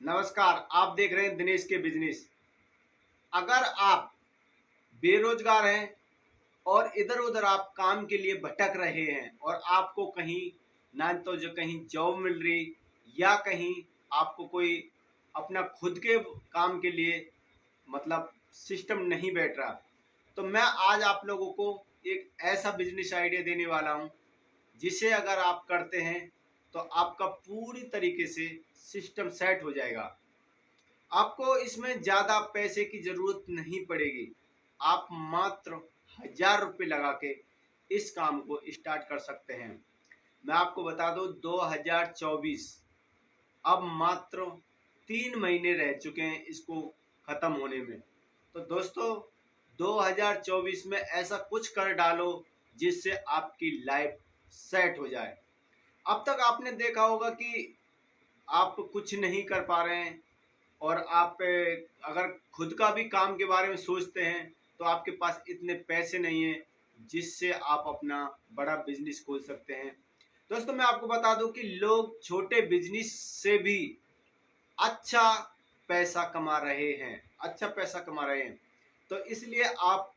नमस्कार, आप देख रहे हैं दिनेश के बिजनेस। अगर आप बेरोजगार हैं और इधर उधर आप काम के लिए भटक रहे हैं और आपको कहीं ना तो जो कहीं जॉब मिल रही या कहीं आपको कोई अपना खुद के काम के लिए मतलब सिस्टम नहीं बैठ रहा, तो मैं आज आप लोगों को एक ऐसा बिजनेस आइडिया देने वाला हूं जिसे अगर आप करते हैं तो आपका पूरी तरीके से सिस्टम सेट हो जाएगा। आपको इसमें ज़्यादा पैसे की ज़रूरत नहीं पड़ेगी। आप मात्र 1000 रुपये लगा के इस काम को स्टार्ट कर सकते हैं। मैं आपको बता दूं 2024 अब मात्र 3 महीने रह चुके हैं इसको ख़त्म होने में। तो दोस्तों 2024 में ऐसा कुछ कर डालो जिससे आपकी लाइफ सेट हो जाए। अब तक आपने देखा होगा कि आप कुछ नहीं कर पा रहे हैं और आप अगर खुद का भी काम के बारे में सोचते हैं तो आपके पास इतने पैसे नहीं हैं जिससे आप अपना बड़ा बिजनेस खोल सकते हैं। दोस्तों मैं आपको बता दूं कि लोग छोटे बिजनेस से भी अच्छा पैसा कमा रहे हैं, अच्छा पैसा कमा रहे हैं। तो इसलिए आप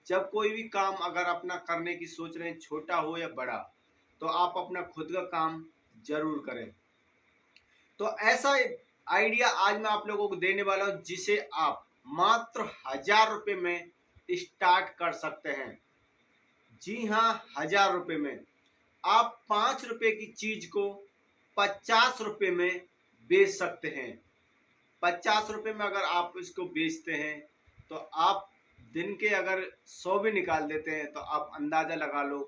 जब कोई भी काम अगर अपना करने की सोच रहे हैं, छोटा हो या बड़ा, तो आप अपना खुद का काम जरूर करें। तो ऐसा आइडिया आज मैं आप लोगों को देने वाला हूं जिसे आप मात्र 1000 रुपये में स्टार्ट कर सकते हैं। जी हाँ, 1000 रुपये में आप 5 रुपये की चीज को 50 रुपये में बेच सकते हैं। 50 रुपये में अगर आप इसको बेचते हैं तो आप दिन के अगर 100 भी निकाल देते हैं तो आप अंदाजा लगा लो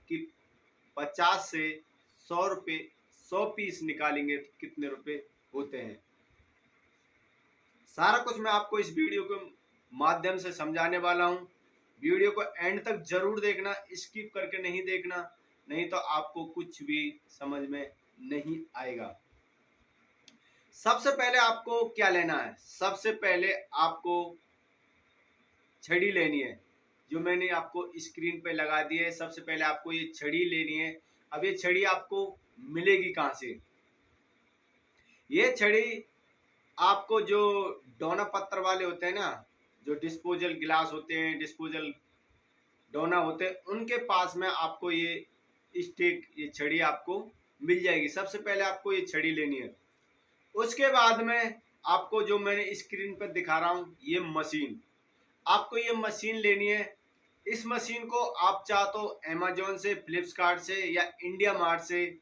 कि 50 से 100 रुपये, 100 पीस निकालेंगे तो कितने रुपए होते हैं। सारा कुछ मैं आपको इस वीडियो के माध्यम से समझाने वाला हूं। वीडियो को एंड तक जरूर देखना, स्किप करके नहीं देखना, नहीं तो आपको कुछ भी समझ में नहीं आएगा। सबसे पहले आपको क्या लेना है? सबसे पहले आपको छड़ी लेनी है, जो मैंने आपको स्क्रीन पे लगा दी है। सबसे पहले आपको ये छड़ी लेनी है। अब ये छड़ी आपको मिलेगी कहाँ से? ये छड़ी आपको जो डोना पत्थर वाले होते हैं ना, जो डिस्पोजल गिलास होते हैं, डिस्पोजल डोना होते हैं, उनके पास में आपको ये स्टिक, ये छड़ी आपको मिल जाएगी। सबसे पहले आपको ये छड़ी लेनी है। उसके बाद में आपको जो मैंने स्क्रीन पर दिखा रहा हूँ ये मशीन, आपको ये मशीन लेनी है। इस मशीन को आप चाह तो अमेजोन से, फ्लिपकार्ट से या इंडिया मार्ट से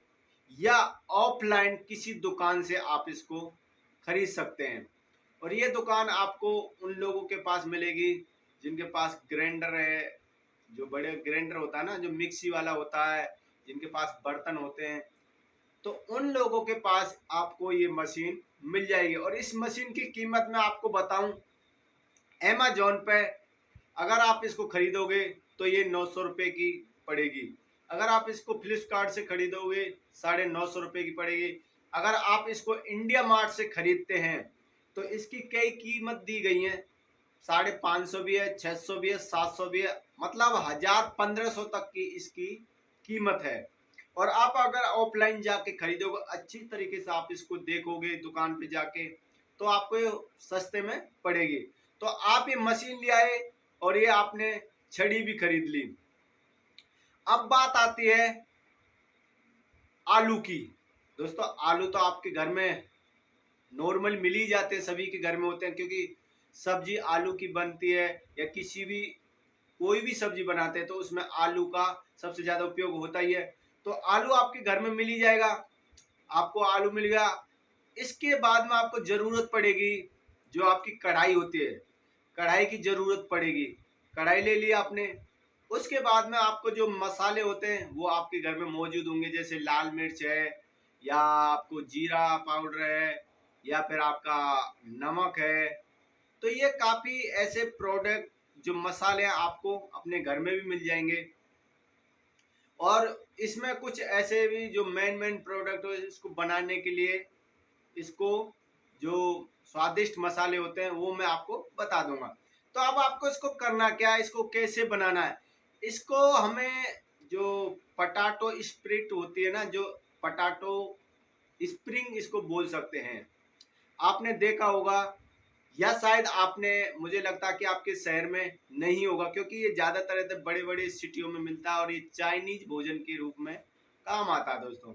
या ऑफलाइन किसी दुकान से आप इसको खरीद सकते हैं। और ये दुकान आपको उन लोगों के पास मिलेगी जिनके पास ग्राइंडर है, जो बड़े ग्राइंडर होता है ना, जो मिक्सी वाला होता है, जिनके पास बर्तन होते हैं, तो उन लोगों के पास आपको ये मशीन मिल जाएगी। और इस मशीन की कीमत मैं आपको बताऊं, अमेजोन पे अगर आप इसको खरीदोगे तो ये 900 रुपये की पड़ेगी। अगर आप इसको फ्लिपकार्ट से खरीदोगे 950 रुपये की पड़ेगी। अगर आप इसको इंडिया मार्ट से खरीदते हैं तो इसकी कई कीमत दी गई है, 550 भी है, 600 भी है, 700 भी है, मतलब 1000-1500 तक की इसकी कीमत है। और आप अगर ऑफलाइन जाके खरीदोगे, अच्छी तरीके से आप इसको देखोगे दुकान पे जाके, तो आपको ये सस्ते में पड़ेगी। तो आप ये मशीन ले आए और ये आपने छड़ी भी खरीद ली। अब बात आती है आलू की। दोस्तों आलू तो आपके घर में नॉर्मल मिल ही जाते हैं, सभी के घर में होते हैं, क्योंकि सब्जी आलू की बनती है या किसी भी कोई भी सब्जी बनाते हैं तो उसमें आलू का सबसे ज्यादा उपयोग होता ही है। तो आलू आपके घर में मिल ही जाएगा, आपको आलू मिल गया। इसके बाद में आपको जरूरत पड़ेगी जो आपकी कढ़ाई होती है, कढ़ाई की जरूरत पड़ेगी। कढ़ाई ले लिया आपने। उसके बाद में आपको जो मसाले होते हैं वो आपके घर में मौजूद होंगे, जैसे लाल मिर्च है या आपको जीरा पाउडर है या फिर आपका नमक है। तो ये काफ़ी ऐसे प्रोडक्ट, जो मसाले हैं, आपको अपने घर में भी मिल जाएंगे। और इसमें कुछ ऐसे भी जो मेन प्रोडक्ट हो इसको बनाने के लिए, इसको जो स्वादिष्ट मसाले होते हैं वो मैं आपको बता दूंगा। तो अब आपको इसको करना क्या है, इसको कैसे बनाना है? इसको हमें जो पटाटो स्प्रिट होती है ना, जो पटाटो स्प्रिंग इसको बोल सकते हैं, आपने देखा होगा, या शायद आपने, मुझे लगता है कि आपके शहर में नहीं होगा, क्योंकि ये ज़्यादातर बड़े बड़े सिटियों में मिलता है और ये चाइनीज भोजन के रूप में काम आता है दोस्तों।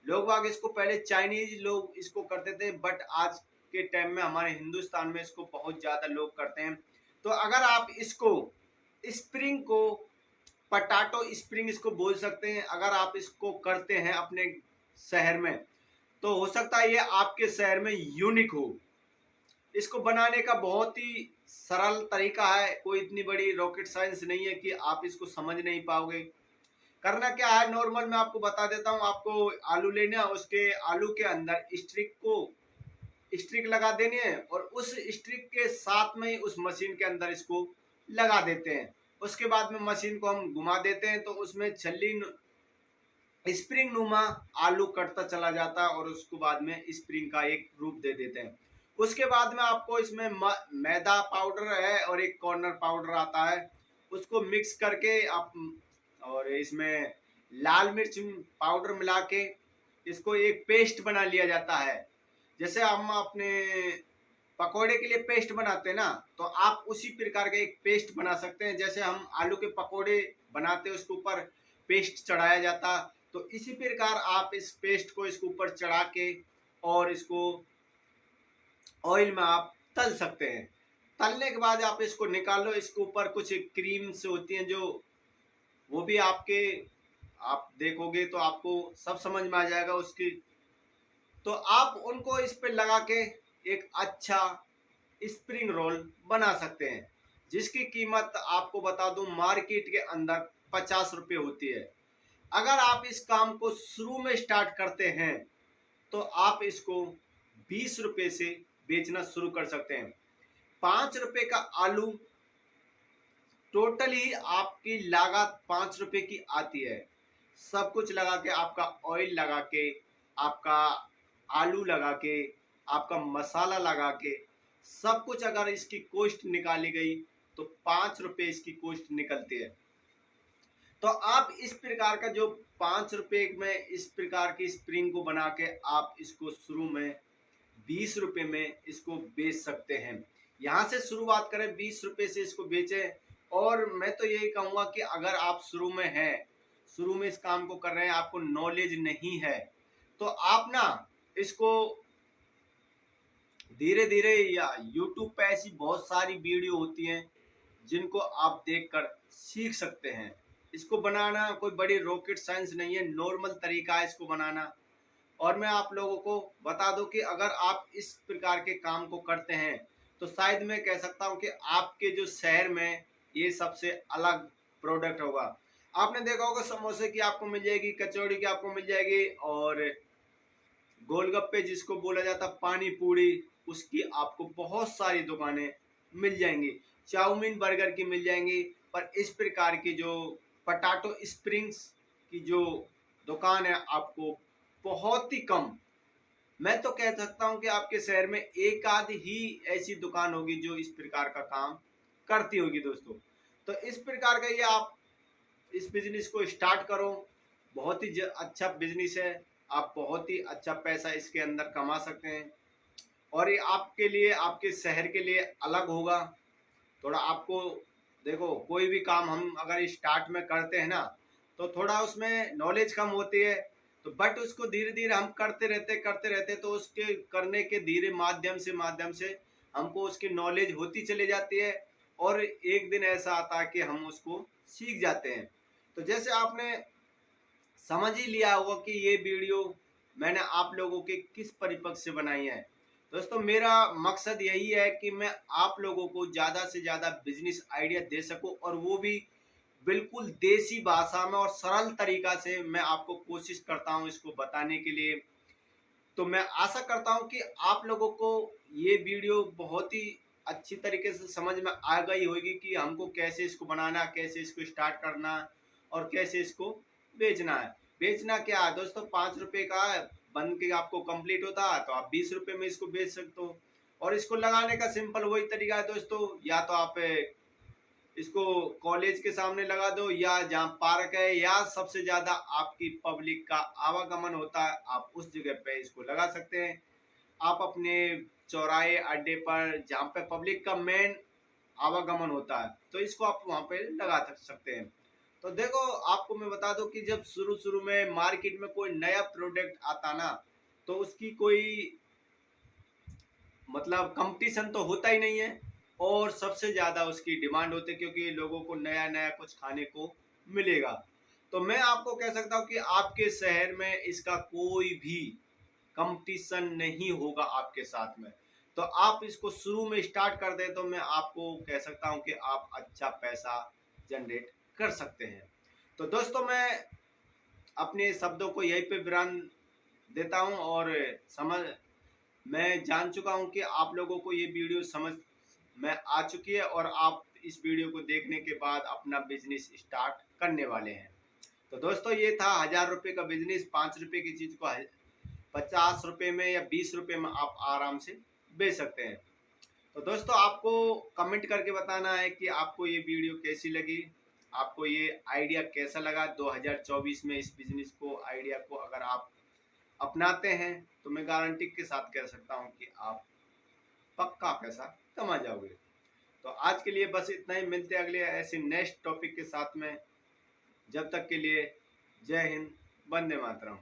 लोग बाग इसको पहले चाइनीज लोग इसको करते थे, बट आज के टाइम में हमारे हिंदुस्तान में इसको बहुत ज़्यादा लोग करते हैं। तो अगर आप इसको स्प्रिंग को, पटाटो स्प्रिंग इसको बोल सकते हैं, अगर आप इसको करते हैं अपने शहर में, तो हो सकता है ये आपके शहर में यूनिक हो। इसको बनाने का बहुत ही सरल तरीका है, कोई इतनी बड़ी रॉकेट साइंस नहीं है कि आप इसको समझ नहीं पाओगे। करना क्या है, नॉर्मल मैं आपको बता देता हूँ। आपको आलू लेना, उसके आलू के अंदर स्ट्रिक लगा देनी है और उस स्ट्रिक के साथ में ही उस मशीन के अंदर इसको लगा देते हैं। उसके बाद में मशीन को हम घुमा देते हैं तो उसमें स्प्रिंग नुमा आलू कटता चला जाता है और उसको बाद में स्प्रिंग का एक रूप दे देते हैं। उसके बाद में आपको इसमें मैदा पाउडर है और एक कॉर्नर पाउडर आता है, उसको मिक्स करके आप, और इसमें लाल मिर्च पाउडर मिला के इसको एक पेस्ट बना लिया जाता है। जैसे हम अपने पकोड़े के लिए पेस्ट बनाते हैं ना, तो आप उसी प्रकार का एक पेस्ट बना सकते हैं। जैसे हम आलू के पकोड़े बनाते हैं, उसके ऊपर पेस्ट चढ़ाया जाता, तो इसी प्रकार आप इस पेस्ट को इसके ऊपर चढ़ा के और इसको ऑयल में आप तल सकते हैं। तलने के बाद आप इसको निकाल लो। इसके ऊपर कुछ क्रीम्स होती हैं जो, वो भी आप देखोगे तो आपको सब समझ में आ जाएगा उसकी। तो आप उनको इस पे लगा के एक अच्छा स्प्रिंग रोल बना सकते हैं, जिसकी कीमत आपको बता दूं मार्केट के अंदर 50 रुपये होती है। अगर आप इस काम को शुरू में स्टार्ट करते हैं तो आप इसको 20 रुपये से बेचना शुरू कर सकते हैं। 5 रुपये का आलू, टोटली आपकी लागत 5 रुपये की आती है। सब कुछ लगा के, आपका ऑयल लगा के, आपका आलू लगा के, आपका मसाला लगा के, सब कुछ अगर इसकी कॉस्ट निकाली गई तो 5 रुपये इसकी कॉस्ट निकलती है। तो आप इस प्रकार का जो 5 रुपये में इस प्रकार की स्प्रिंग को बना के आप इसको शुरू में 20 रुपये में इसको बेच सकते हैं। यहाँ से शुरुआत करें, 20 रुपये से इसको बेचें। और मैं तो यही कहूँगा कि अगर आप शुरू में हैं, शुरू में इस काम को कर रहे हैं, आपको नॉलेज नहीं है, तो आप ना इसको धीरे धीरे, या यूट्यूब पे ऐसी बहुत सारी वीडियो होती हैं जिनको आप देखकर सीख सकते हैं। इसको बनाना कोई बड़ी रॉकेट साइंस नहीं है, नॉर्मल तरीका है इसको बनाना। और मैं आप लोगों को बता दूं कि अगर आप इस प्रकार के काम को करते हैं तो शायद मैं कह सकता हूं कि आपके जो शहर में ये सबसे अलग प्रोडक्ट होगा। आपने देखा होगा समोसे की आपको मिल जाएगी, कचौड़ी की आपको मिल जाएगी, और गोलगप्पे जिसको बोला जाता पानी पूरी, उसकी आपको बहुत सारी दुकानें मिल जाएंगी। चाउमीन बर्गर की मिल जाएंगी, पर इस प्रकार की जो पटाटो स्प्रिंग्स की जो दुकान है आपको बहुत ही कम, मैं तो कह सकता हूं कि आपके शहर में एक आध ही ऐसी दुकान होगी जो इस प्रकार का काम करती होगी दोस्तों। तो इस प्रकार का ये आप इस बिजनेस को स्टार्ट करो, बहुत ही अच्छा बिजनेस है। आप बहुत ही अच्छा पैसा इसके अंदर कमा सकते हैं और ये आपके लिए, आपके शहर के लिए अलग होगा। थोड़ा आपको देखो, कोई भी काम हम अगर स्टार्ट में करते हैं ना, तो थोड़ा उसमें नॉलेज कम होती है, तो बट उसको धीरे धीरे हम करते रहते तो उसके करने के धीरे माध्यम से हमको उसकी नॉलेज होती चली जाती है और एक दिन ऐसा आता है कि हम उसको सीख जाते हैं। तो जैसे आपने समझ ही लिया होगा कि ये वीडियो मैंने आप लोगों के किस परिपक्व से बनाई है। दोस्तों मेरा मकसद यही है कि मैं आप लोगों को ज़्यादा से ज़्यादा बिजनेस आइडिया दे सकूं, और वो भी बिल्कुल देसी भाषा में और सरल तरीका से मैं आपको कोशिश करता हूं इसको बताने के लिए। तो मैं आशा करता हूं कि आप लोगों को ये वीडियो बहुत ही अच्छी तरीके से समझ में आ गई होगी कि हमको कैसे इसको बनाना, कैसे इसको स्टार्ट करना और कैसे इसको बेचना है। बेचना क्या है दोस्तों, 5 रुपये का बन के आपको कंप्लीट होता है तो आप 20 रुपये में इसको बेच सकते हो। और इसको लगाने का सिंपल वही तरीका है दोस्तों, या तो आप इसको कॉलेज के सामने लगा दो, या जहाँ पार्क है या सबसे ज्यादा आपकी पब्लिक का आवागमन होता है, आप उस जगह पे इसको लगा सकते हैं। आप अपने चौराहे अड्डे पर जहाँ पे पब्लिक का मेन आवागमन होता है, तो इसको आप वहाँ पे लगा सकते हैं। तो देखो, आपको मैं बता दूं कि जब शुरू शुरू में मार्केट में कोई नया प्रोडक्ट आता ना, तो उसकी कोई मतलब कंपटीशन तो होता ही नहीं है, और सबसे ज़्यादा उसकी डिमांड होती है, क्योंकि लोगों को नया नया कुछ खाने को मिलेगा। तो मैं आपको कह सकता हूँ कि आपके शहर में इसका कोई भी कंपटीशन नहीं होगा आपके साथ में। तो आप इसको शुरू में स्टार्ट कर दें, तो मैं आपको कह सकता हूँ कि आप अच्छा पैसा जनरेट कर सकते हैं। तो दोस्तों, मैं अपने शब्दों को यहीं पे विराम देता हूँ, और समझ मैं जान चुका हूँ कि आप लोगों को ये वीडियो समझ में आ चुकी है, और आप इस वीडियो को देखने के बाद अपना बिजनेस स्टार्ट करने वाले हैं। तो दोस्तों, ये था 1000 रुपये का बिजनेस। 5 रुपये की चीज़ को 50 रुपये में या 20 रुपये में आप आराम से बेच सकते हैं। तो दोस्तों, आपको कमेंट करके बताना है कि आपको ये वीडियो कैसी लगी, आपको ये आइडिया कैसा लगा। 2024 में इस बिजनेस को आइडिया को अगर आप अपनाते हैं, तो मैं गारंटी के साथ कह सकता हूँ कि आप पक्का पैसा कमा जाओगे। तो आज के लिए बस इतना ही, मिलते हैं अगले ऐसे नेक्स्ट टॉपिक के साथ में। जब तक के लिए जय हिंद, वंदे मातरम।